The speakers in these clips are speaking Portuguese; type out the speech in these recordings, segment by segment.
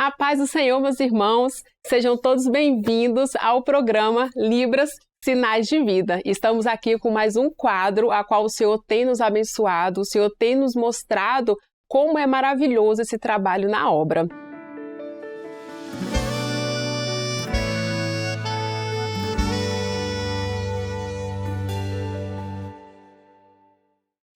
A paz do Senhor, meus irmãos, sejam todos bem-vindos ao programa Libras, Sinais de Vida. Estamos aqui com mais um quadro a qual o Senhor tem nos abençoado, o Senhor tem nos mostrado como é maravilhoso esse trabalho na obra.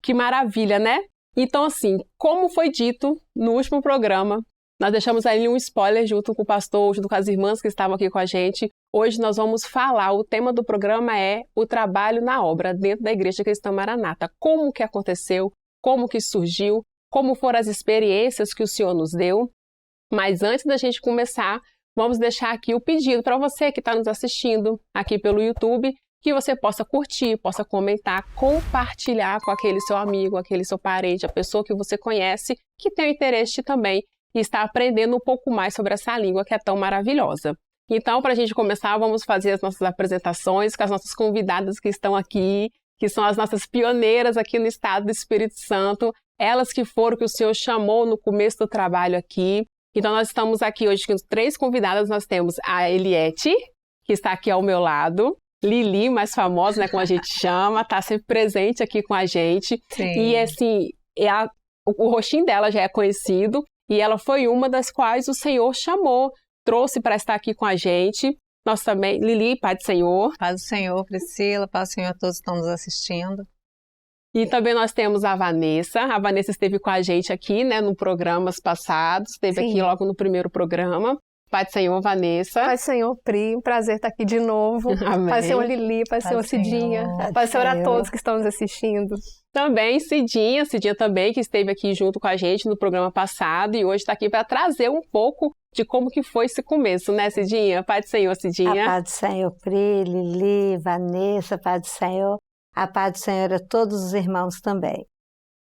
Que maravilha, né? Então, assim, como foi dito no último programa, nós deixamos ali um spoiler junto com o pastor, junto com as irmãs que estavam aqui com a gente. Hoje nós vamos falar, o tema do programa é o trabalho na obra dentro da Igreja Cristã Maranata. Como que aconteceu, como que surgiu, como foram as experiências que o Senhor nos deu. Mas antes da gente começar, vamos deixar aqui o pedido para você que está nos assistindo aqui pelo YouTube, que você possa curtir, possa comentar, compartilhar com aquele seu amigo, aquele seu parente, a pessoa que você conhece, que tem o interesse também e está aprendendo um pouco mais sobre essa língua que é tão maravilhosa. Então, para a gente começar, vamos fazer as nossas apresentações com as nossas convidadas que estão aqui, que são as nossas pioneiras aqui no estado do Espírito Santo, elas que foram que o Senhor chamou no começo do trabalho aqui. Então, nós estamos aqui hoje com 3 convidadas. Nós temos a Eliette, que está aqui ao meu lado, Lili, mais famosa, né, como a gente chama, está sempre presente aqui com a gente. Sim. E assim, o rostinho dela já é conhecido e ela foi uma das quais o Senhor chamou, trouxe para estar aqui com a gente. Nós também, Lili, Pai do Senhor. Paz do Senhor, Priscila, paz do Senhor a todos que estão nos assistindo. E também nós temos a Vanessa. A Vanessa esteve com a gente aqui, né, no programas passados, esteve aqui logo no primeiro programa. Pai do Senhor, Vanessa. Pai do Senhor, Pri, um prazer estar aqui de novo. Amém. Pai do Senhor, Lili, Pai do Senhor, Cidinha. Pai do Senhor a todos que estão nos assistindo. Também Cidinha também, que esteve aqui junto com a gente no programa passado e hoje está aqui para trazer um pouco de como que foi esse começo, né, Cidinha? Pai do Senhor, Cidinha. A paz do Senhor, Pri, Lili, Vanessa, Pai do Senhor. A paz do Senhor a todos os irmãos também.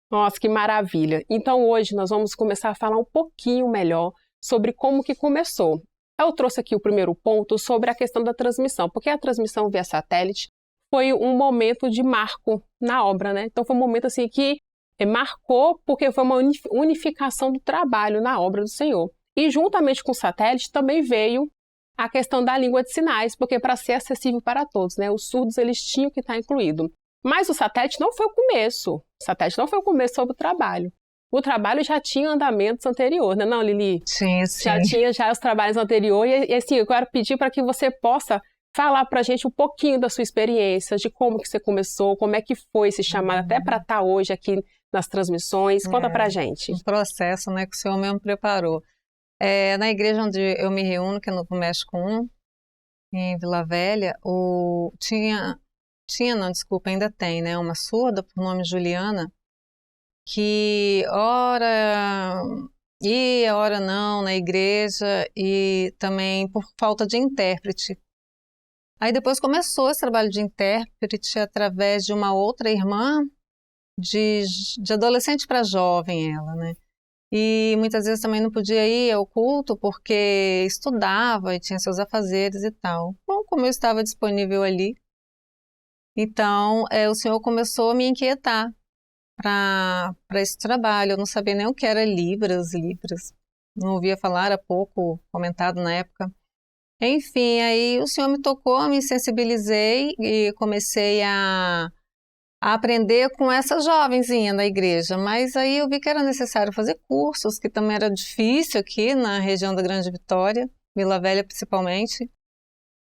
Nossa, que maravilha. Então hoje nós vamos começar a falar um pouquinho melhor sobre como que começou. Eu trouxe aqui o primeiro ponto sobre a questão da transmissão, porque a transmissão via satélite foi um momento de marco na obra, né? Então foi um momento assim que marcou porque foi uma unificação do trabalho na obra do Senhor. E juntamente com o satélite também veio a questão da língua de sinais, porque para ser acessível para todos, né? Os surdos eles tinham que estar incluídos. Mas o satélite não foi o começo. O satélite não foi o começo sobre o trabalho. O trabalho já tinha andamentos anteriores, né, não, Lili? Sim. Já tinha os trabalhos anteriores. E assim, eu quero pedir para que você possa falar para a gente um pouquinho da sua experiência, de como que você começou, como é que foi esse chamado até para estar hoje aqui nas transmissões. Conta para a gente. Um processo, né, que o Senhor mesmo preparou. Na igreja onde eu me reúno, que é no México 1, em Vila Velha, ainda tem, né, uma surda por nome Juliana, que ora ia, ora não na igreja e também por falta de intérprete. Aí depois começou esse trabalho de intérprete através de uma outra irmã, de adolescente para jovem ela, né? E muitas vezes também não podia ir ao culto porque estudava e tinha seus afazeres e tal. Bom, como eu estava disponível ali, então o Senhor começou a me inquietar para esse trabalho. Eu não sabia nem o que era Libras, não ouvia falar, era pouco comentado na época. Enfim, aí o Senhor me tocou, me sensibilizei e comecei a aprender com essa jovenzinha da igreja, mas aí eu vi que era necessário fazer cursos, que também era difícil aqui na região da Grande Vitória, Vila Velha principalmente.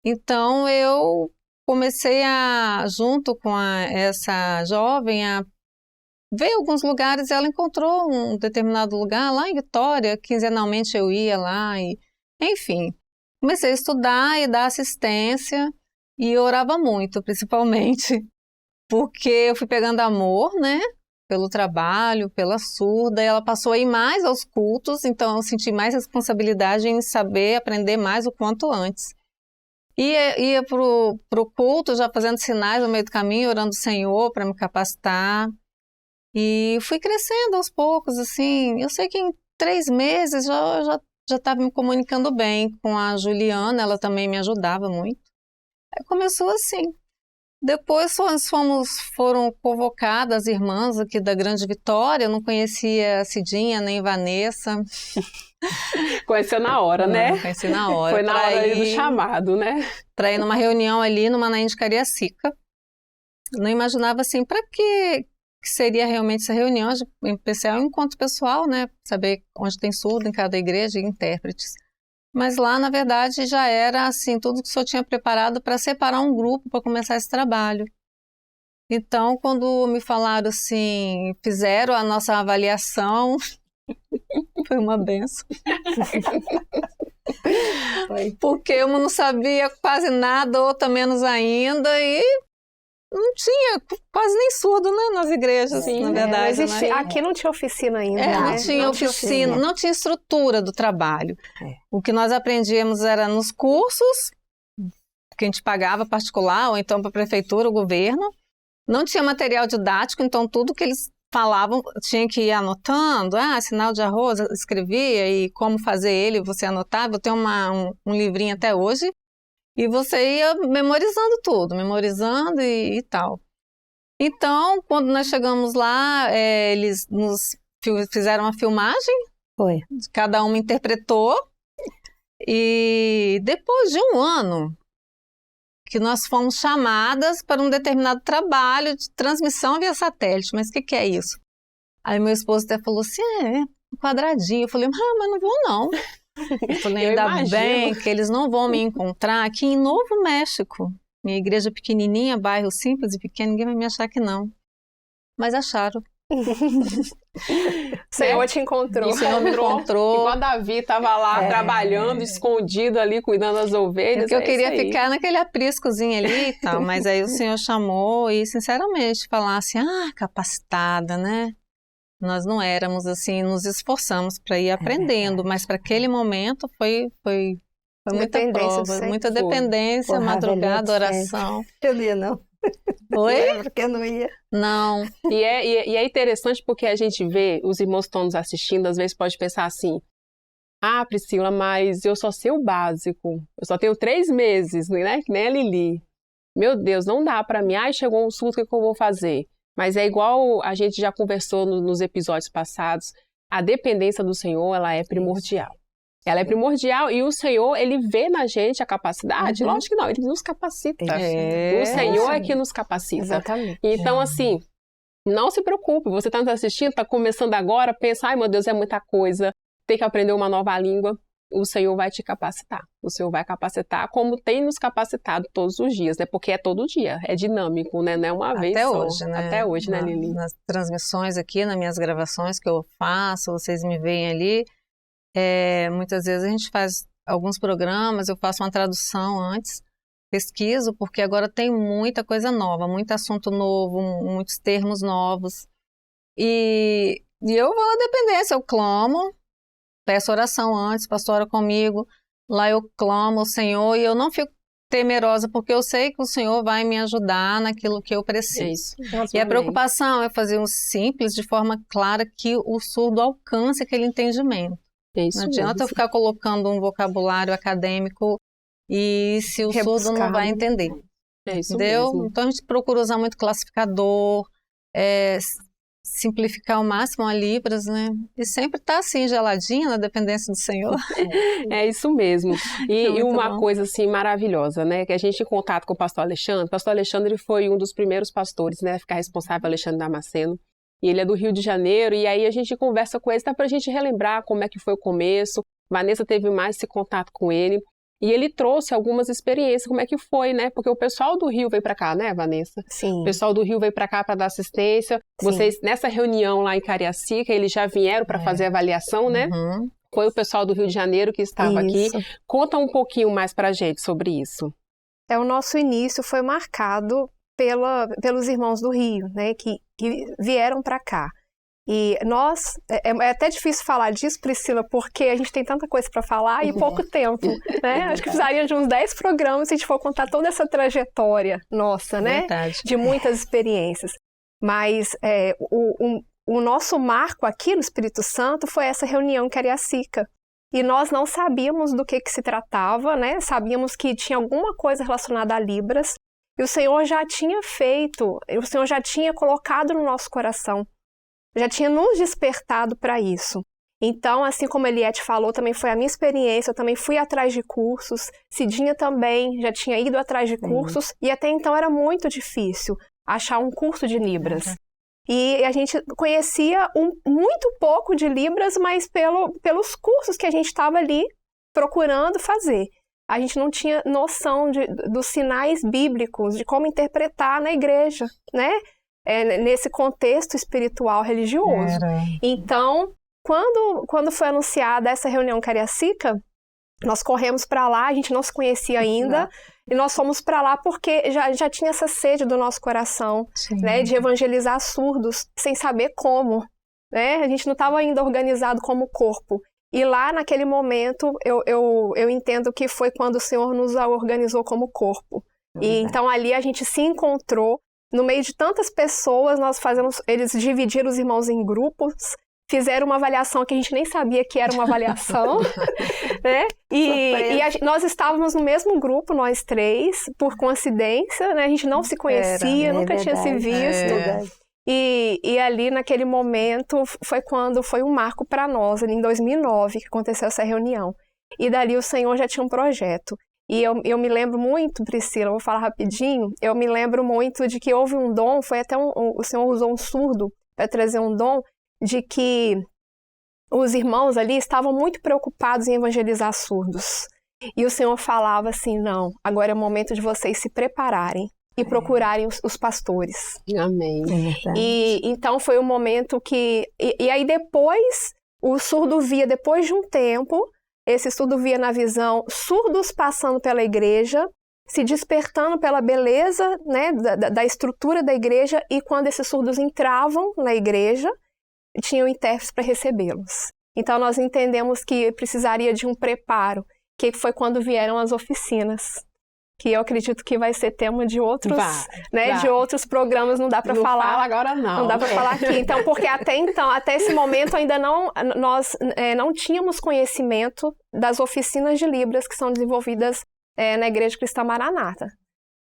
Então eu comecei junto com essa jovem, a veio a alguns lugares, ela encontrou um determinado lugar lá em Vitória, quinzenalmente eu ia lá e, enfim, comecei a estudar e dar assistência e orava muito, principalmente, porque eu fui pegando amor, né, pelo trabalho, pela surda, e ela passou a ir mais aos cultos, então eu senti mais responsabilidade em saber, aprender mais o quanto antes. Ia pro culto já fazendo sinais no meio do caminho, orando o Senhor para me capacitar. E fui crescendo aos poucos, assim. Eu sei que em 3 meses já estava me comunicando bem com a Juliana, ela também me ajudava muito. Aí começou assim. Depois foram convocadas as irmãs aqui da Grande Vitória. Eu não conhecia a Cidinha nem Vanessa. Conheceu na hora, né? Conheci na hora. Foi na hora ali do chamado, né? Para ir numa reunião ali no Manaim de Cariacica. Não imaginava assim, para que seria realmente essa reunião? Em especial, um encontro pessoal, né? Saber onde tem surdo em cada igreja e intérpretes. Mas lá, na verdade, já era assim, tudo que o senhor tinha preparado para separar um grupo para começar esse trabalho. Então, quando me falaram assim, fizeram a nossa avaliação, foi uma benção. Porque eu não sabia quase nada, outra menos ainda, e não tinha quase nem surdo, né, nas igrejas, na verdade. Não existia, aqui não tinha oficina ainda. Não tinha oficina, não tinha estrutura do trabalho. O que nós aprendíamos era nos cursos, que a gente pagava particular, ou então para a prefeitura, o governo. Não tinha material didático, então tudo que eles falavam tinha que ir anotando. Sinal de arroz, escrevia, e como fazer ele, você anotava. Eu tenho um livrinho até hoje. E você ia memorizando tudo, memorizando e tal. Então, quando nós chegamos lá, eles nos fizeram uma filmagem. Foi. Cada uma interpretou. E depois de um ano, que nós fomos chamadas para um determinado trabalho de transmissão via satélite. Mas o que é isso? Aí meu esposo até falou assim, um quadradinho. Eu falei, mas não vou não. Eu falei, ainda bem que eles não vão me encontrar aqui em Novo México. Minha igreja pequenininha, bairro simples e pequeno, ninguém vai me achar que não. Mas acharam. O Senhor te encontrou. O Senhor me encontrou. Igual Davi estava lá trabalhando, escondido ali, cuidando das ovelhas. Porque eu queria ficar naquele apriscozinho ali e tal, mas aí o Senhor chamou e, sinceramente, falar assim, capacitada, né? Nós não éramos assim, nos esforçamos para ir aprendendo, mas para aquele momento foi muita prova, muita dependência, madrugada, oração. Eu não ia, não. Oi? Porque eu não ia. Não. E é interessante porque a gente vê, os irmãos que estão nos assistindo, às vezes pode pensar assim, Priscila, mas eu só sei o básico, eu só tenho 3 meses, né? Que nem a Lili. Meu Deus, não dá para mim, chegou um surto, o que eu vou fazer? Mas é igual a gente já conversou nos episódios passados, a dependência do Senhor, ela é primordial. Ela é primordial e o Senhor, ele vê na gente a capacidade. Lógico que não, ele nos capacita. O Senhor é que nos capacita. Exatamente. Então, assim, não se preocupe, você está nos assistindo, está começando agora, pensa, meu Deus, é muita coisa, tem que aprender uma nova língua. O Senhor vai te capacitar. O Senhor vai capacitar como tem nos capacitado todos os dias, né? Porque é todo dia, é dinâmico, né? Não é uma vez só. Hoje, né? Até hoje, né, Lili? Nas transmissões aqui, nas minhas gravações que eu faço, vocês me veem ali, muitas vezes a gente faz alguns programas, eu faço uma tradução antes, pesquiso, porque agora tem muita coisa nova, muito assunto novo, muitos termos novos. E eu vou na dependência, eu clamo, peço oração antes, pastor, ora comigo, lá eu clamo ao Senhor e eu não fico temerosa, porque eu sei que o Senhor vai me ajudar naquilo que eu preciso. E a preocupação é fazer um simples, de forma clara, que o surdo alcance aquele entendimento. Não adianta eu ficar colocando um vocabulário acadêmico e se o surdo não vai entender. Entendeu? Mesmo. Então a gente procura usar muito classificador, simplificar ao máximo a Libras, né? E sempre tá assim, geladinha, na dependência do Senhor. É isso mesmo. E uma coisa assim maravilhosa, né? Que a gente em contato com o pastor Alexandre. O pastor Alexandre ele foi um dos primeiros pastores, né? A ficar responsável, Alexandre Damasceno. E ele é do Rio de Janeiro. E aí a gente conversa com ele, tá pra gente relembrar como é que foi o começo. Vanessa teve mais esse contato com ele. E ele trouxe algumas experiências, como é que foi, né? Porque o pessoal do Rio veio para cá, né, Vanessa? Sim. O pessoal do Rio veio para cá para dar assistência. Sim. Vocês, nessa reunião lá em Cariacica, eles já vieram para fazer avaliação, né? Uhum. Foi o pessoal do Rio de Janeiro que estava aqui. Conta um pouquinho mais para a gente sobre isso. O nosso início foi marcado pelos irmãos do Rio, né? Que vieram para cá. E nós, é até difícil falar disso, Priscila, porque a gente tem tanta coisa para falar e pouco tempo, né? Acho que precisaria de uns 10 programas se a gente for contar toda essa trajetória nossa, né? Verdade. De muitas experiências. Mas o nosso marco aqui no Espírito Santo foi essa reunião em Cariacica. E nós não sabíamos do que se tratava, né? Sabíamos que tinha alguma coisa relacionada a Libras. E o Senhor já tinha feito, o Senhor já tinha colocado no nosso coração, já tinha nos despertado para isso. Então, assim como a Eliette falou, também foi a minha experiência, eu também fui atrás de cursos, Cidinha também já tinha ido atrás de cursos, e até então era muito difícil achar um curso de Libras. E a gente conhecia muito pouco de Libras, mas pelos cursos que a gente estava ali procurando fazer. A gente não tinha noção dos sinais bíblicos, de como interpretar na igreja, né? Nesse contexto espiritual religioso. Então, quando foi anunciada essa reunião Cariacica, nós corremos para lá, a gente não se conhecia ainda, e nós fomos para lá porque já tinha essa sede do nosso coração, né, de evangelizar surdos, sem saber como, né? A gente não estava ainda organizado como corpo. E lá, naquele momento, eu entendo que foi quando o Senhor nos organizou como corpo. E então ali a gente se encontrou, no meio de tantas pessoas, eles dividiram os irmãos em grupos, fizeram uma avaliação que a gente nem sabia que era uma avaliação, né? Nós estávamos no mesmo grupo, nós três, por coincidência, né? A gente não se conhecia, nunca tinha se visto. E ali, naquele momento, foi quando foi um marco para nós, ali em 2009, que aconteceu essa reunião. E dali o Senhor já tinha um projeto. E eu me lembro muito, Priscila, vou falar rapidinho, eu me lembro muito de que houve um dom, foi até o Senhor usou um surdo para trazer um dom, de que os irmãos ali estavam muito preocupados em evangelizar surdos. E o Senhor falava assim, não, agora é o momento de vocês se prepararem e procurarem os pastores. Amém. E então foi um momento que... E aí depois, o surdo via, depois de um tempo, esse surdo via na visão surdos passando pela igreja, se despertando pela beleza, né, da estrutura da igreja, e quando esses surdos entravam na igreja, tinham intérpretes para recebê-los. Então nós entendemos que precisaria de um preparo, que foi quando vieram as oficinas, que eu acredito que vai ser tema de outros, de outros programas, não dá para falar. Fala agora não. Não dá para falar aqui. Então, porque até esse momento ainda nós não tínhamos conhecimento das oficinas de Libras que são desenvolvidas na Igreja Cristã Maranata.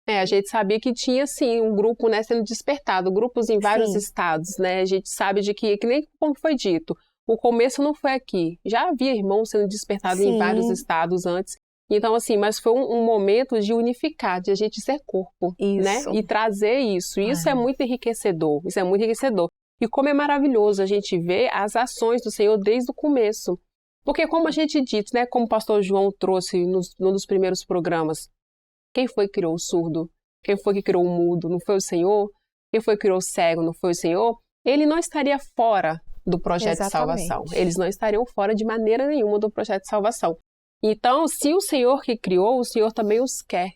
A gente sabia que tinha, sim, um grupo, né, sendo despertado, grupos em vários estados, né? A gente sabe de que nem como foi dito, o começo não foi aqui. Já havia irmãos sendo despertados em vários estados antes. Então, assim, mas foi um momento de unificar, de a gente ser corpo, né? E trazer isso. Isso é muito enriquecedor, isso é muito enriquecedor. E como é maravilhoso a gente ver as ações do Senhor desde o começo. Porque como a gente disse, né, como o pastor João trouxe num dos primeiros programas, quem foi que criou o surdo? Quem foi que criou o mudo? Não foi o Senhor? Quem foi que criou o cego? Não foi o Senhor? Ele não estaria fora do projeto de salvação. Eles não estariam fora de maneira nenhuma do projeto de salvação. Então, se o Senhor que criou, o Senhor também os quer.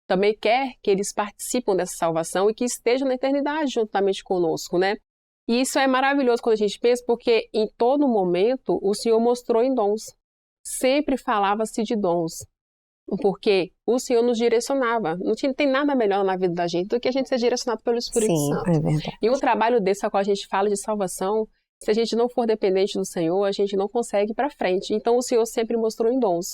Também quer que eles participem dessa salvação e que estejam na eternidade juntamente conosco, né? E isso é maravilhoso quando a gente pensa, porque em todo momento o Senhor mostrou em dons. Sempre falava-se de dons. Porque o Senhor nos direcionava. Não tem nada melhor na vida da gente do que a gente ser direcionado pelo Espírito Santo. É verdade. E o trabalho desse, a qual a gente fala de salvação, se a gente não for dependente do Senhor, a gente não consegue ir para frente. Então o Senhor sempre mostrou em dons.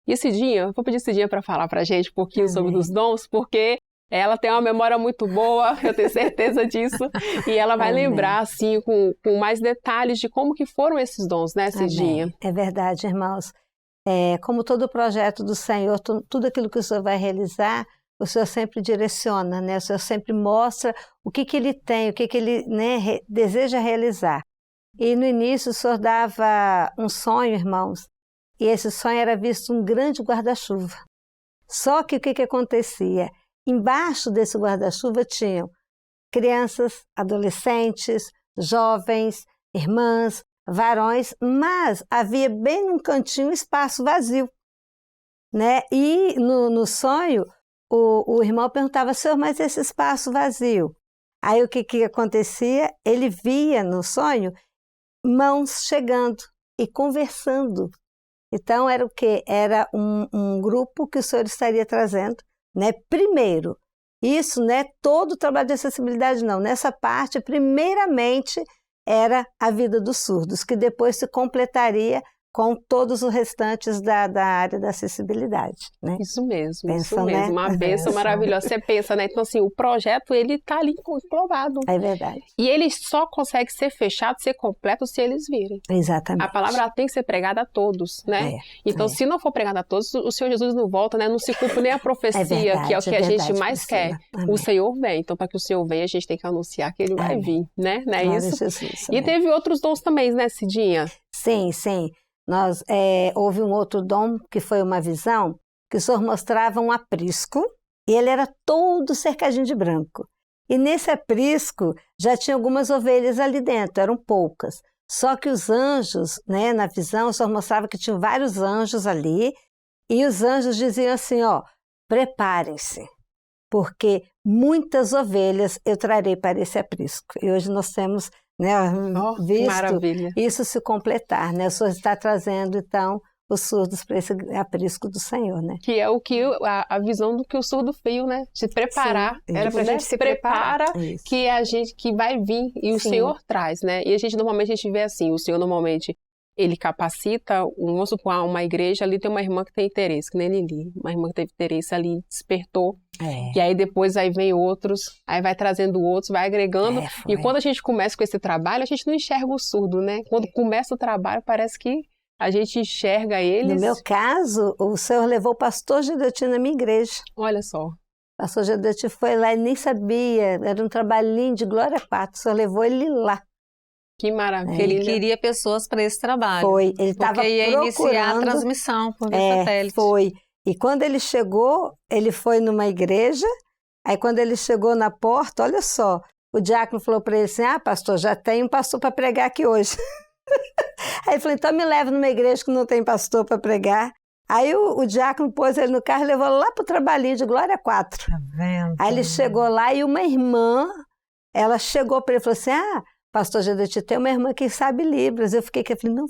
E Cidinha, vou pedir Cidinha para falar para a gente um pouquinho sobre os dons, porque ela tem uma memória muito boa, eu tenho certeza disso, e ela vai lembrar assim com mais detalhes de como que foram esses dons, né, Cidinha? É verdade, irmãos. Como todo projeto do Senhor, tudo aquilo que o Senhor vai realizar, o Senhor sempre direciona, né? O Senhor sempre mostra o que Ele tem, o que Ele, né, deseja realizar. E no início o Senhor dava um sonho, irmãos, e esse sonho era visto um grande guarda-chuva. Só que o que acontecia? Embaixo desse guarda-chuva tinham crianças, adolescentes, jovens, irmãs, varões, mas havia bem num cantinho um espaço vazio, né? E no sonho, o irmão perguntava, Senhor, mas esse espaço vazio? Aí o que acontecia? Ele via no sonho mãos chegando e conversando. Então era o quê? Era um grupo que o Senhor estaria trazendo, né? Primeiro, isso não é todo o trabalho de acessibilidade, não. Nessa parte, primeiramente, era a vida dos surdos, que depois se completaria com todos os restantes da área da acessibilidade, né? Isso mesmo, Pensa, isso mesmo. né? Uma bênção maravilhosa. Você pensa, né? Então, assim, o projeto, ele tá ali englobado. É verdade. E ele só consegue ser fechado, ser completo, se eles virem. Exatamente. A palavra ela tem que ser pregada a todos, né? Então, se não for pregada a todos, o Senhor Jesus não volta, né? Não se cumpre nem a profecia, verdade, que é o que a gente mais Priscila. quer. Amém. O Senhor vem. Então, para que o Senhor venha, a gente tem que anunciar que ele vai vir, né? Não é Glória isso? a Jesus, E amém. teve outros dons também, né, Cidinha? Sim, sim. Houve um outro dom que foi uma visão, que o Senhor mostrava um aprisco e ele era todo cercadinho de branco. E nesse aprisco já tinha algumas ovelhas ali dentro, eram poucas. Só que os anjos, né, na visão, o Senhor mostrava que tinham vários anjos ali e os anjos diziam assim, ó, preparem-se, porque muitas ovelhas eu trarei para esse aprisco. E hoje nós temos, né, visto Maravilha. isso se completar, né? O Senhor está trazendo, então, os surdos para esse aprisco do Senhor, né? Que é o que a visão do que o surdo viu, né? Se preparar. Sim, era pra né? gente se prepara Isso. que é a gente que vai vir e o Sim. Senhor traz, né? E a gente normalmente a gente vê assim, o Senhor normalmente ele capacita, vamos supor, uma igreja ali tem uma irmã que tem interesse, que nem Lili, uma irmã que teve interesse ali, despertou, e aí depois aí vem outros, aí vai trazendo outros, vai agregando, e quando a gente começa com esse trabalho, a gente não enxerga o surdo, né? Quando começa o trabalho, parece que a gente enxerga eles. No meu caso, o Senhor levou o pastor Gedeotinho na minha igreja. Olha só. O pastor Gedeotinho foi lá e nem sabia, era um trabalhinho de Glória 4, o Senhor levou ele lá. Que maravilha. Ele queria pessoas para esse trabalho. Foi, ele estava Porque ia iniciar a transmissão por satélite. Foi. E quando ele chegou, ele foi numa igreja, aí quando ele chegou na porta, olha só, o diácono falou para ele assim, pastor, já tem um pastor para pregar aqui hoje. Aí ele falou, então me leva numa igreja que não tem pastor para pregar. Aí o diácono pôs ele no carro e levou lá para o trabalhinho de Glória 4. Tá vendo? Aí ele chegou lá e uma irmã, ela chegou para ele e falou assim, pastor Gedeotinho, tem uma irmã que sabe Libras. Eu falei, não.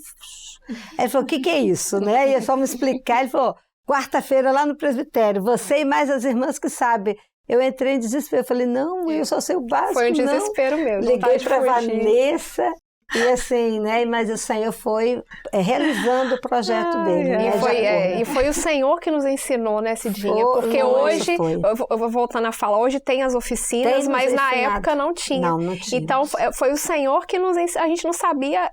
Aí ele falou, o que é isso? Né? E é só me explicar. Ele falou, quarta-feira lá no presbitério, você e mais as irmãs que sabem. Eu entrei em desespero, eu falei, não, eu só sei o básico, Foi um desespero mesmo. Liguei para a Vanessa, e assim, né? Mas o Senhor foi realizando o projeto dele. Né? E foi o Senhor que nos ensinou, né, Cidinha? Porque hoje, eu vou voltando a falar, hoje tem as oficinas, mas na época não tinha. Não tinha. Então, foi o Senhor que nos ensinou. A gente não sabia,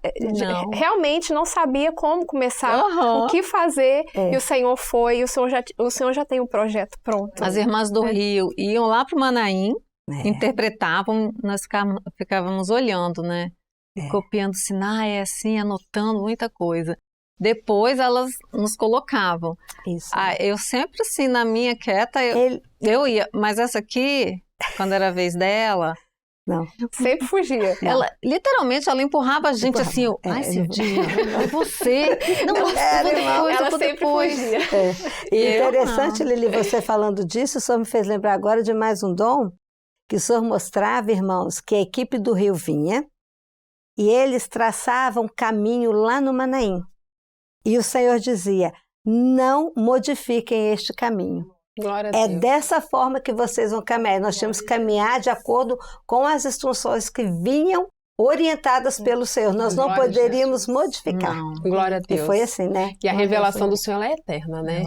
realmente não sabia como começar, o que fazer, e o Senhor foi, e o Senhor já tem um projeto pronto. As irmãs do Rio iam lá para o Manaim, interpretavam, nós ficávamos olhando, né? Copiando sinais, assim, anotando muita coisa. Depois elas nos colocavam. Isso. Eu sempre, assim, na minha quieta, eu ia. Mas essa aqui, quando era a vez dela... Não. Sempre fugia. Ela, literalmente, ela empurrava a gente assim, Cidinha, é você. Não, ela sempre fugia. E interessante, Lili, você falando disso, o Senhor me fez lembrar agora de mais um dom, que o Senhor mostrava, irmãos, que a equipe do Rio vinha, e eles traçavam caminho lá no Manaim. E o Senhor dizia, não modifiquem este caminho. Glória a Deus. Dessa forma que vocês vão caminhar. Nós temos que caminhar de acordo com as instruções que vinham orientadas pelo Senhor. Nós não poderíamos modificar. Não. Glória a Deus. E foi assim, né? E a revelação do Senhor ela é eterna, né?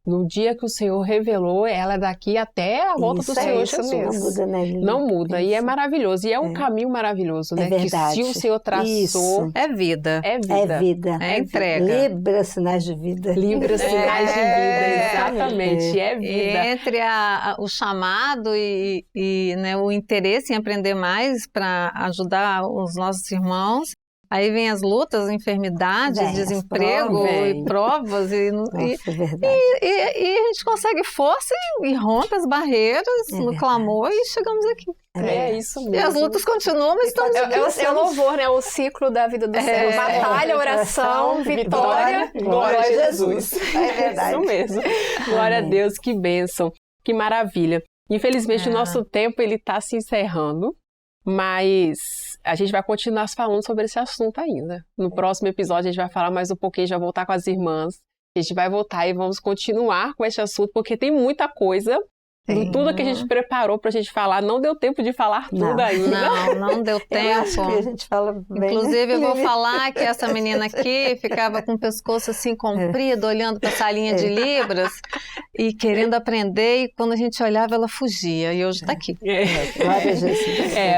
No dia que o Senhor revelou, ela é daqui até a volta do Senhor Jesus. Não muda, né, Lili? Não muda. E é maravilhoso. E é um caminho maravilhoso, né? Verdade. Que se o Senhor traçou... É vida. É vida. É vida. É entrega. Libras, sinais de vida. Libras, sinais de vida. Exatamente. É vida. E entre o chamado e né, o interesse em aprender mais para ajudar os nossos irmãos, aí vem as lutas, enfermidades, desemprego e provas. É verdade. E a gente consegue força e rompe as barreiras no clamor e chegamos aqui. É isso mesmo. E as lutas continuam, mas estamos aqui. É o louvor, né? O ciclo da vida do Senhor. Batalha, oração, vitória. Glória a Jesus. É verdade. Isso mesmo. Glória a Deus, que bênção. Que maravilha. Infelizmente, o nosso tempo ele está se encerrando, mas a gente vai continuar falando sobre esse assunto ainda. No próximo episódio, a gente vai falar mais um pouquinho, já voltar com as irmãs. A gente vai voltar e vamos continuar com esse assunto, porque tem muita coisa Tudo que a gente preparou pra gente falar, não deu tempo de falar tudo ainda. Não deu tempo. Eu acho que a gente fala bem. Inclusive, eu vou falar que essa menina aqui ficava com o pescoço assim comprido, olhando para essa linha de libras e querendo aprender, e quando a gente olhava, ela fugia. E hoje está aqui.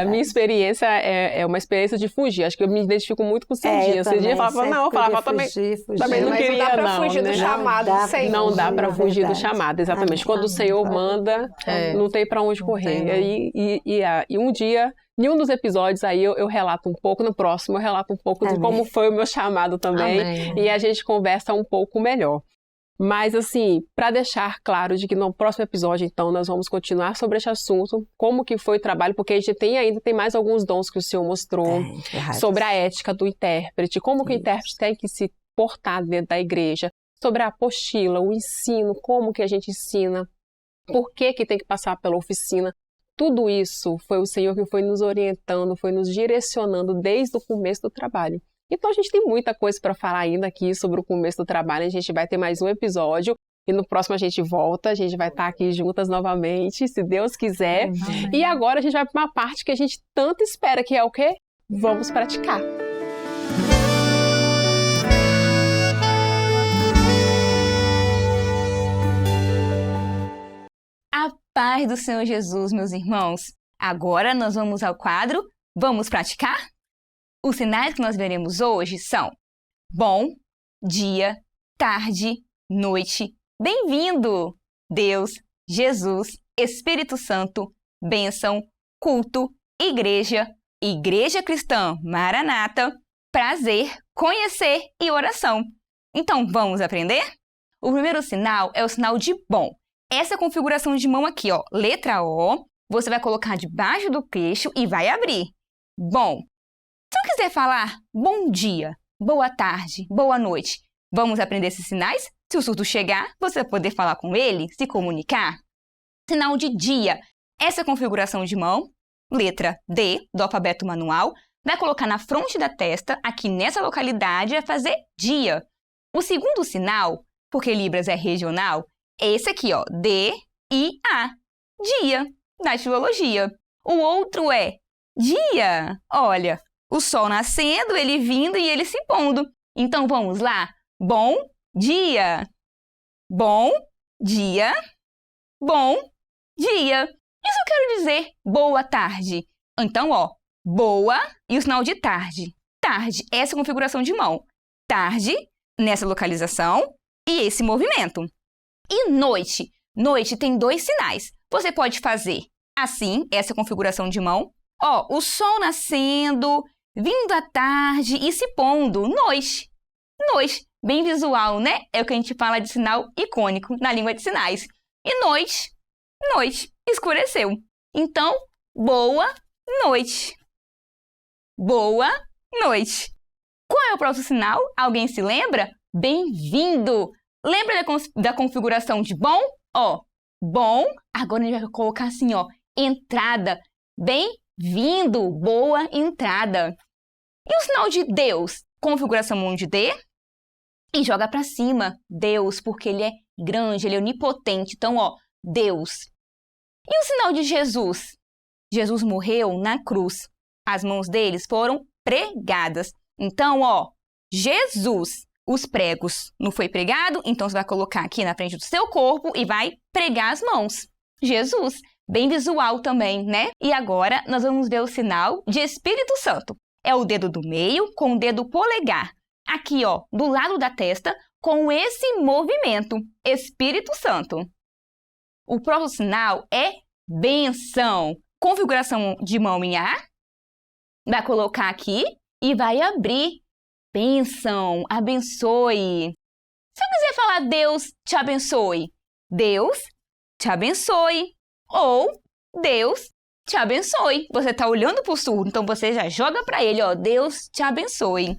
A minha experiência é uma experiência de fugir. Acho que eu me identifico muito com o Cidinha. O Cidinha falava, não, eu falava também não mas queria, não dá pra fugir do chamado do Senhor. Não dá pra fugir do chamado, exatamente. Quando o Senhor manda, não tem pra onde correr. E um dia, em um dos episódios aí, eu relato um pouco, no próximo eu relato um pouco de como foi o meu chamado também. Amém. E a gente conversa um pouco melhor. Mas, assim, para deixar claro de que no próximo episódio, então, nós vamos continuar sobre esse assunto, como que foi o trabalho, porque a gente ainda tem mais alguns dons que o Senhor mostrou sobre a ética do intérprete, como que o intérprete tem que se portar dentro da igreja, sobre a apostila, o ensino, como que a gente ensina, por que tem que passar pela oficina. Tudo isso foi o Senhor que foi nos orientando, foi nos direcionando desde o começo do trabalho. Então a gente tem muita coisa para falar ainda aqui sobre o começo do trabalho. A gente vai ter mais um episódio e no próximo a gente volta, a gente vai estar aqui juntas novamente, se Deus quiser. E agora a gente vai para uma parte que a gente tanto espera, que é o quê? Vamos praticar. A paz do Senhor Jesus, meus irmãos. Agora nós vamos ao quadro Vamos Praticar? Os sinais que nós veremos hoje são bom, dia, tarde, noite, bem-vindo, Deus, Jesus, Espírito Santo, bênção, culto, igreja, igreja cristã, maranata, prazer, conhecer e oração. Então, vamos aprender? O primeiro sinal é o sinal de bom. Essa configuração de mão aqui, ó, letra O, você vai colocar debaixo do queixo e vai abrir. Bom. Se eu quiser falar bom dia, boa tarde, boa noite, vamos aprender esses sinais? Se o surdo chegar, você vai poder falar com ele, se comunicar. Sinal de dia. Essa configuração de mão, letra D do alfabeto manual, vai colocar na fronte da testa, aqui nessa localidade, vai fazer dia. O segundo sinal, porque Libras é regional, é esse aqui, ó, D-I-A, dia, da filologia. O outro é dia. Olha, o sol nascendo, ele vindo e ele se pondo. Então, vamos lá. Bom dia. Bom dia. Bom dia. Isso eu quero dizer boa tarde. Então, ó, boa e o sinal de tarde. Tarde, essa configuração de mão. Tarde, nessa localização e esse movimento. E noite. Noite tem dois sinais. Você pode fazer assim, essa configuração de mão. Ó, o sol nascendo, vindo à tarde e se pondo. Noite. Noite. Bem visual, né? É o que a gente fala de sinal icônico na língua de sinais. E noite. Noite. Escureceu. Então, boa noite. Boa noite. Qual é o próximo sinal? Alguém se lembra? Bem-vindo. Lembra da configuração de bom? Ó, bom. Agora a gente vai colocar assim, ó, entrada. Bem-vindo. Boa entrada. E o sinal de Deus? Configuração de D. E joga para cima. Deus, porque ele é grande, ele é onipotente. Então, ó, Deus. E o sinal de Jesus? Jesus morreu na cruz. As mãos deles foram pregadas. Então, ó, Jesus. Os pregos não foi pregado, então você vai colocar aqui na frente do seu corpo e vai pregar as mãos. Jesus. Bem visual também, né? E agora nós vamos ver o sinal de Espírito Santo. É o dedo do meio com o dedo polegar. Aqui, ó, do lado da testa, com esse movimento. Espírito Santo. O próximo sinal é bênção. Configuração de mão em A. Vai colocar aqui e vai abrir. Bênção, abençoe. Se eu quiser falar Deus te abençoe, Deus te abençoe. Ou Deus te abençoe. Você está olhando para o surdo, então você já joga para ele, ó, Deus te abençoe.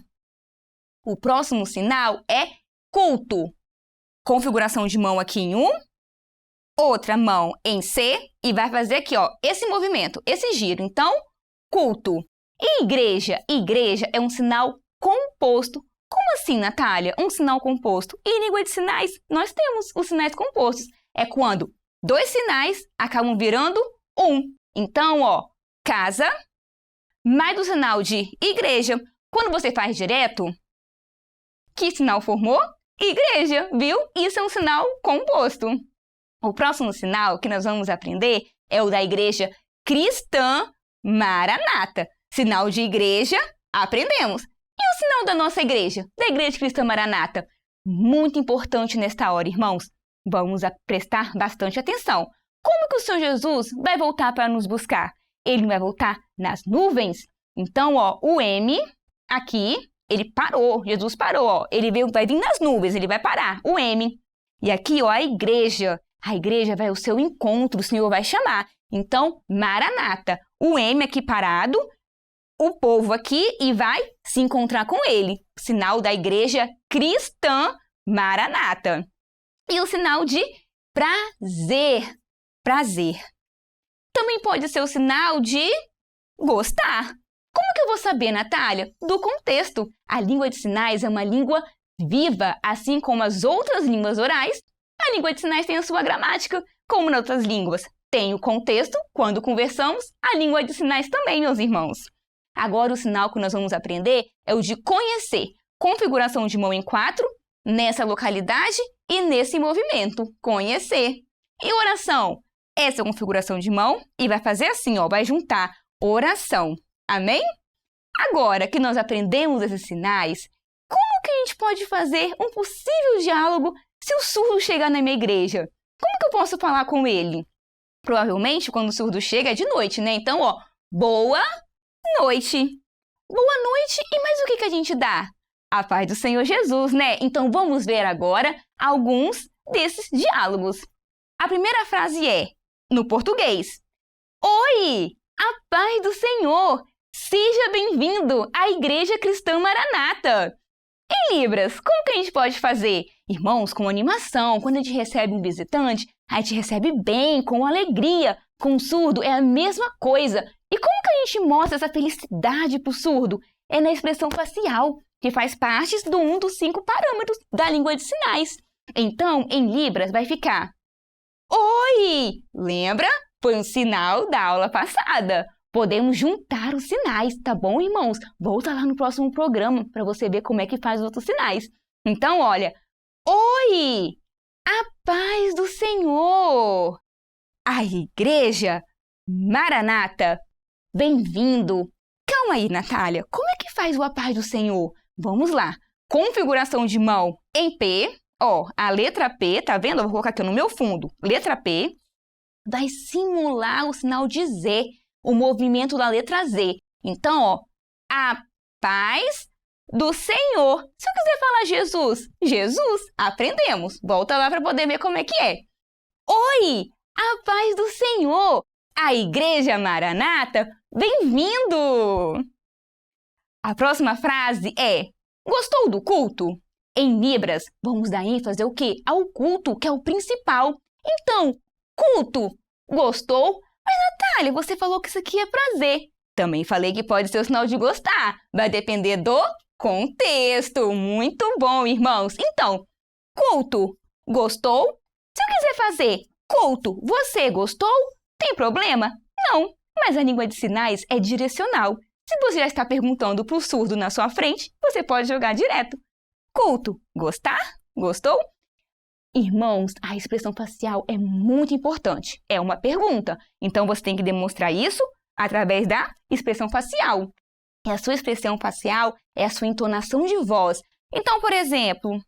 O próximo sinal é culto. Configuração de mão aqui em um, outra mão em C e vai fazer aqui, ó, esse movimento, esse giro. Então, culto. E igreja? Igreja é um sinal composto. Como assim, Natália? Um sinal composto? Em língua de sinais, nós temos os sinais compostos. É quando 2 sinais acabam virando 1. Então, ó, casa, mais o sinal de igreja. Quando você faz direto, que sinal formou? Igreja, viu? Isso é um sinal composto. O próximo sinal que nós vamos aprender é o da igreja cristã Maranata. Sinal de igreja, aprendemos. E o sinal da nossa igreja, da igreja cristã Maranata? Muito importante nesta hora, irmãos. Vamos prestar bastante atenção. Como que o Senhor Jesus vai voltar para nos buscar? Ele vai voltar nas nuvens. Então, ó, o M aqui, ele parou. Jesus parou, ó. Ele vai vir nas nuvens, ele vai parar. O M. E aqui, ó, a igreja. A igreja vai ao seu encontro, o Senhor vai chamar. Então, Maranata. O M aqui parado, o povo aqui e vai se encontrar com ele. Sinal da igreja cristã Maranata. E o sinal de prazer. Prazer. Também pode ser o sinal de gostar. Como que eu vou saber, Natália? Do contexto. A língua de sinais é uma língua viva, assim como as outras línguas orais. A língua de sinais tem a sua gramática, como nas outras línguas. Tem o contexto, quando conversamos, a língua de sinais também, meus irmãos. Agora, o sinal que nós vamos aprender é o de conhecer. Configuração de mão em 4, nessa localidade e nesse movimento. Conhecer. E oração? Essa é a configuração de mão e vai fazer assim, ó, vai juntar oração. Amém? Agora que nós aprendemos esses sinais, como que a gente pode fazer um possível diálogo se o surdo chegar na minha igreja? Como que eu posso falar com ele? Provavelmente, quando o surdo chega, é de noite, né? Então, ó, boa noite. Boa noite e mais o que a gente dá? A paz do Senhor Jesus, né? Então, vamos ver agora alguns desses diálogos. A primeira frase é, no português, Oi, a paz do Senhor! Seja bem-vindo à Igreja Cristã Maranata! Em Libras, como que a gente pode fazer? Irmãos, com animação, quando a gente recebe um visitante, a gente recebe bem, com alegria. Com o surdo é a mesma coisa. E como que a gente mostra essa felicidade para o surdo? É na expressão facial, que faz parte de um dos 5 parâmetros da língua de sinais. Então, em Libras vai ficar Oi! Lembra? Foi um sinal da aula passada. Podemos juntar os sinais, tá bom, irmãos? Volta lá no próximo programa para você ver como é que faz os outros sinais. Então, olha. Oi! A paz do Senhor! A Igreja Maranata! Bem-vindo! Calma aí, Natália. Como é que faz o a paz do Senhor? Vamos lá. Configuração de mão em P. Ó, a letra P, tá vendo? Eu vou colocar aqui no meu fundo. Letra P vai simular o sinal de Z, o movimento da letra Z. Então, ó, a paz do Senhor. Se eu quiser falar Jesus, Jesus, aprendemos. Volta lá para poder ver como é que é. Oi, a paz do Senhor. A Igreja Maranata, bem-vindo! A próxima frase é, gostou do culto? Em Libras, vamos dar ênfase ao quê? Ao culto, que é o principal. Então, culto, gostou? Mas, Natália, você falou que isso aqui é prazer. Também falei que pode ser o sinal de gostar. Vai depender do contexto. Muito bom, irmãos. Então, culto, gostou? Se eu quiser fazer culto, você gostou? Tem problema? Não, mas a língua de sinais é direcional. Se você já está perguntando para o surdo na sua frente, você pode jogar direto. Culto, gostar? Gostou? Irmãos, a expressão facial é muito importante. É uma pergunta. Então, você tem que demonstrar isso através da expressão facial. E a sua expressão facial é a sua entonação de voz. Então, por exemplo...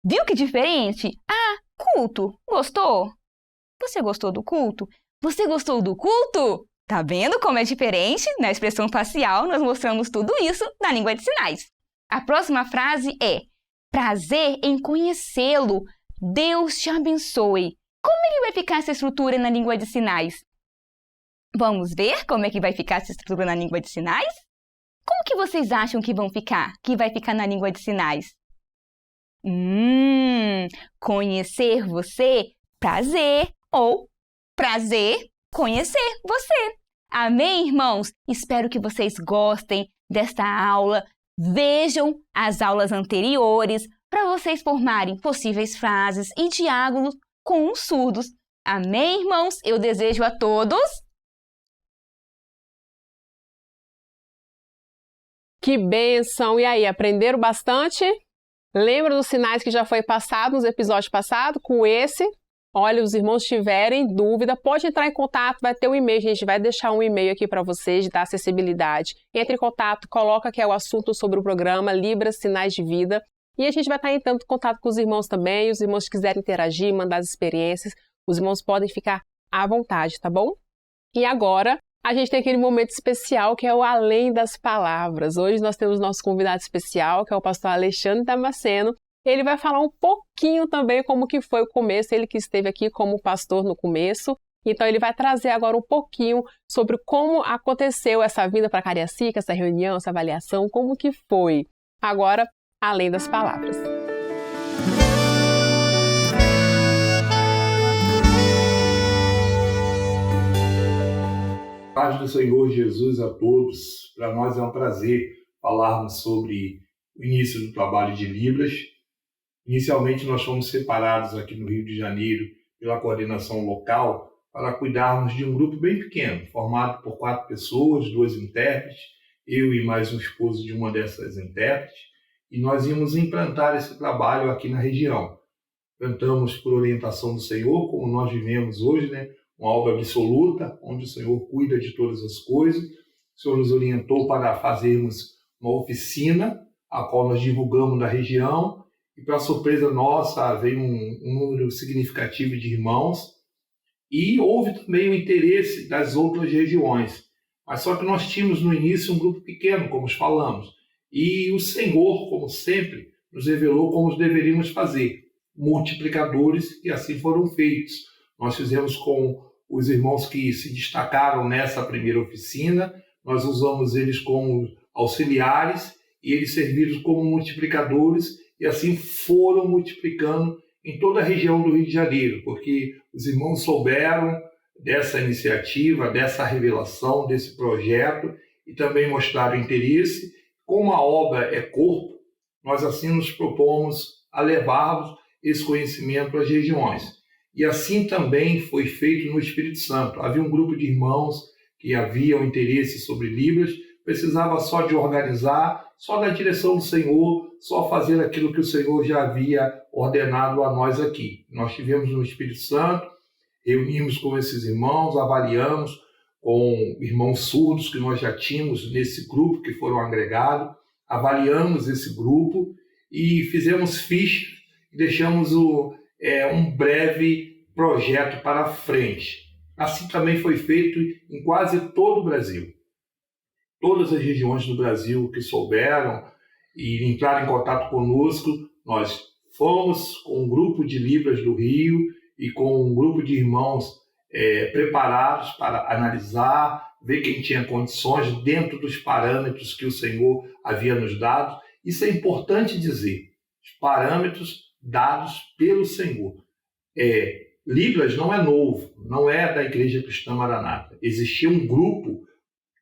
Viu que diferente? Ah, culto. Gostou? Você gostou do culto? Você gostou do culto? Tá vendo como é diferente? Na expressão facial, nós mostramos tudo isso na língua de sinais. A próxima frase é prazer em conhecê-lo. Deus te abençoe. Como é que vai ficar essa estrutura na língua de sinais? Vamos ver como é que vai ficar essa estrutura na língua de sinais? Como que vocês acham que vão ficar? Que vai ficar na língua de sinais? Conhecer você, prazer, ou prazer, conhecer você. Amém, irmãos? Espero que vocês gostem desta aula Vejam as aulas anteriores para vocês formarem possíveis frases e diálogos com os surdos. Amém, irmãos? Eu desejo a todos... Que bênção! E aí, aprenderam bastante? Lembra dos sinais que já foi passado nos episódios passados? Com esse, olha, os irmãos tiverem dúvida, pode entrar em contato, vai ter um e-mail, a gente vai deixar um e-mail aqui para vocês da acessibilidade. Entre em contato, coloca que é o assunto sobre o programa Libras, Sinais de Vida, e a gente vai estar entrando em contato com os irmãos também, os irmãos que quiserem interagir, mandar as experiências, os irmãos podem ficar à vontade, tá bom? E agora, a gente tem aquele momento especial que é o Além das Palavras. Hoje nós temos nosso convidado especial, que é o pastor Alexandre Damasceno. Ele vai falar um pouquinho também como que foi o começo, ele que esteve aqui como pastor no começo. Então ele vai trazer agora um pouquinho sobre como aconteceu essa vinda para Cariacica, essa reunião, essa avaliação, como que foi. Agora, Além das Palavras. Paz do Senhor Jesus a todos. Para nós é um prazer falarmos sobre o início do trabalho de Libras. Inicialmente nós fomos separados aqui no Rio de Janeiro pela coordenação local para cuidarmos de um grupo bem pequeno, formado por 4 pessoas, 2 intérpretes, eu e mais um esposo de uma dessas intérpretes, e nós íamos implantar esse trabalho aqui na região. Plantamos por orientação do Senhor, como nós vivemos hoje, uma obra absoluta, onde o Senhor cuida de todas as coisas. O Senhor nos orientou para fazermos uma oficina, a qual nós divulgamos na região, e para surpresa nossa, veio um número significativo de irmãos, e houve também o interesse das outras regiões. Mas só que nós tínhamos no início um grupo pequeno, como falamos, e o Senhor, como sempre, nos revelou como deveríamos fazer, multiplicadores, e assim foram feitos. Nós fizemos com os irmãos que se destacaram nessa primeira oficina, nós usamos eles como auxiliares e eles serviram como multiplicadores e assim foram multiplicando em toda a região do Rio de Janeiro, porque os irmãos souberam dessa iniciativa, dessa revelação, desse projeto e também mostraram interesse. Como a obra é corpo, nós assim nos propomos a levarmos esse conhecimento às regiões. E assim também foi feito no Espírito Santo. Havia um grupo de irmãos que haviam interesse sobre Libras, precisava só de organizar, só da direção do Senhor, só fazer aquilo que o Senhor já havia ordenado a nós aqui. Nós tivemos no Espírito Santo, reunimos com esses irmãos, avaliamos com irmãos surdos que nós já tínhamos nesse grupo, que foram agregados, avaliamos esse grupo e fizemos fichas e deixamos um breve projeto para frente. Assim também foi feito em quase todo o Brasil. Todas as regiões do Brasil que souberam e entraram em contato conosco, nós fomos com um grupo de Libras do Rio e com um grupo de irmãos preparados para analisar, ver quem tinha condições dentro dos parâmetros que o Senhor havia nos dado. Isso é importante dizer, os parâmetros dados pelo Senhor. Libras não é novo, não é da Igreja Cristã Maranata. Existia um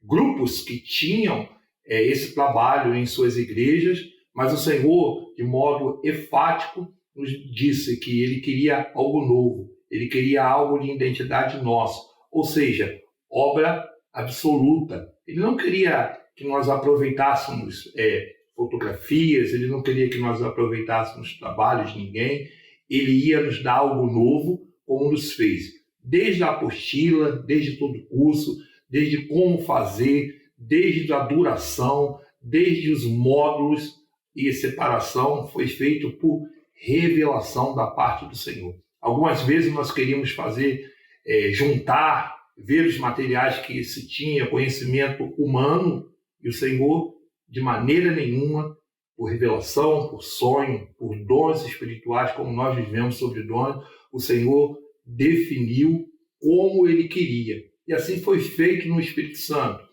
grupos que tinham esse trabalho em suas igrejas, mas o Senhor, de modo enfático, nos disse que Ele queria algo novo, Ele queria algo de identidade nossa, ou seja, obra absoluta. Ele não queria que nós aproveitássemos fotografias, Ele não queria que nós aproveitássemos trabalhos de ninguém, Ele ia nos dar algo novo, como nos fez, desde a apostila, desde todo o curso, desde como fazer, desde a duração, desde os módulos, e a separação foi feito por revelação da parte do Senhor. Algumas vezes nós queríamos fazer, juntar, ver os materiais que se tinha, conhecimento humano, e o Senhor, de maneira nenhuma, por revelação, por sonho, por dons espirituais, como nós vivemos sobre dons, o Senhor definiu como Ele queria. E assim foi feito no Espírito Santo.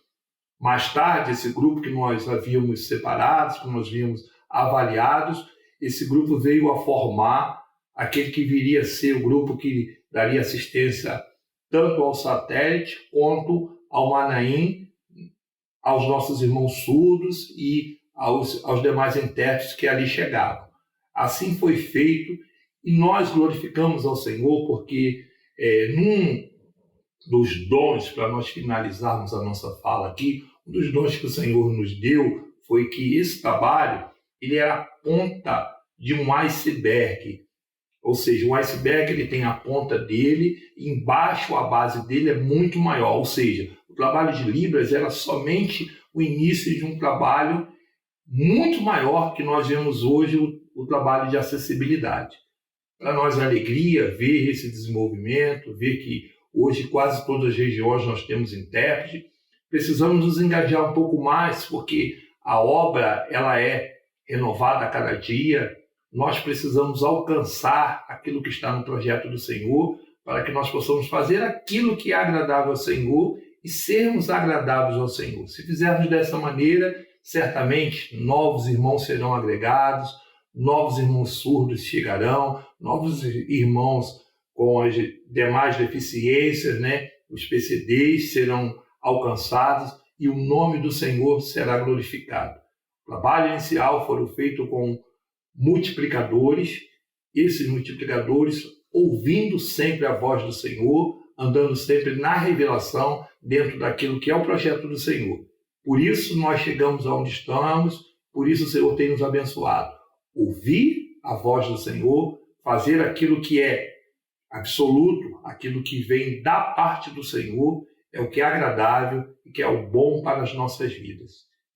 Mais tarde, esse grupo que nós havíamos separados, que nós havíamos avaliados, esse grupo veio a formar aquele que viria a ser o grupo que daria assistência tanto ao satélite quanto ao Manaim, aos nossos irmãos surdos e aos demais intérpretes que ali chegavam. Assim foi feito e nós glorificamos ao Senhor porque num dos dons, para nós finalizarmos a nossa fala aqui, um dos dons que o Senhor nos deu foi que esse trabalho ele era a ponta de um iceberg. Ou seja, o iceberg ele tem a ponta dele, e embaixo a base dele é muito maior. Ou seja, o trabalho de Libras era somente o início de um trabalho muito maior que nós vemos hoje, o trabalho de acessibilidade. Para nós é alegria ver esse desenvolvimento, ver que hoje quase todas as regiões nós temos intérprete. Precisamos nos engajar um pouco mais, porque a obra ela é renovada a cada dia. Nós precisamos alcançar aquilo que está no projeto do Senhor, para que nós possamos fazer aquilo que é agradável ao Senhor e sermos agradáveis ao Senhor. Se fizermos dessa maneira, certamente novos irmãos serão agregados, novos irmãos surdos chegarão, novos irmãos com as demais deficiências, os PCDs serão alcançados e o nome do Senhor será glorificado. O trabalho inicial foi feito com multiplicadores, esses multiplicadores ouvindo sempre a voz do Senhor, andando sempre na revelação dentro daquilo que é o projeto do Senhor. Por isso nós chegamos aonde estamos, por isso o Senhor tem nos abençoado. Ouvir a voz do Senhor, fazer aquilo que é absoluto, aquilo que vem da parte do Senhor, é o que é agradável e que é o bom para as nossas vidas.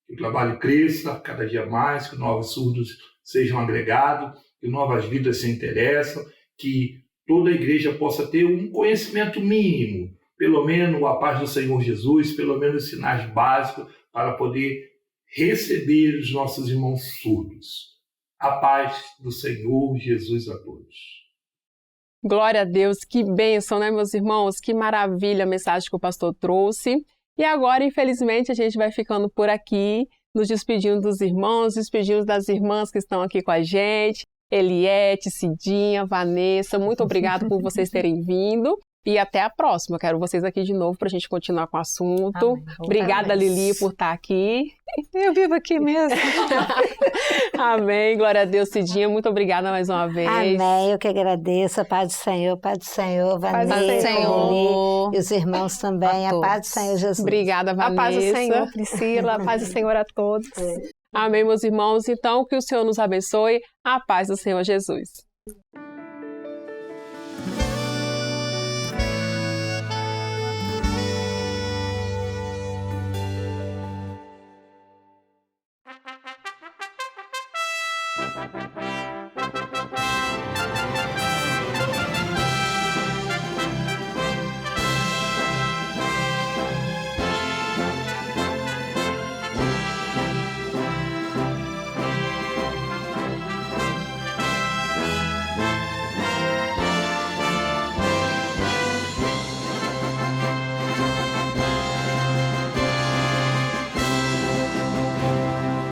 Que o trabalho cresça cada dia mais, que novos surdos sejam agregados, que novas vidas se interessam, que toda a igreja possa ter um conhecimento mínimo, pelo menos a paz do Senhor Jesus, pelo menos os sinais básicos para poder receber os nossos irmãos surdos. A paz do Senhor Jesus a todos. Glória a Deus, que bênção, né, meus irmãos? Que maravilha a mensagem que o pastor trouxe. E agora, infelizmente, a gente vai ficando por aqui, nos despedindo dos irmãos, despedindo das irmãs que estão aqui com a gente. Eliette, Cidinha, Vanessa, muito obrigada por vocês terem vindo. E até a próxima. Eu quero vocês aqui de novo para a gente continuar com o assunto. Amém. Obrigada, Lili, por estar aqui. Eu vivo aqui mesmo. Amém. Glória a Deus, Cidinha. Muito obrigada mais uma vez. Amém. Eu que agradeço. A paz do Senhor, Vanessa, Paz do Senhor. e os irmãos também. A paz do Senhor Jesus. Obrigada, Vanessa. A paz do Senhor, Priscila. A paz do Senhor a todos. Amém, meus irmãos. Então, que o Senhor nos abençoe. A paz do Senhor Jesus.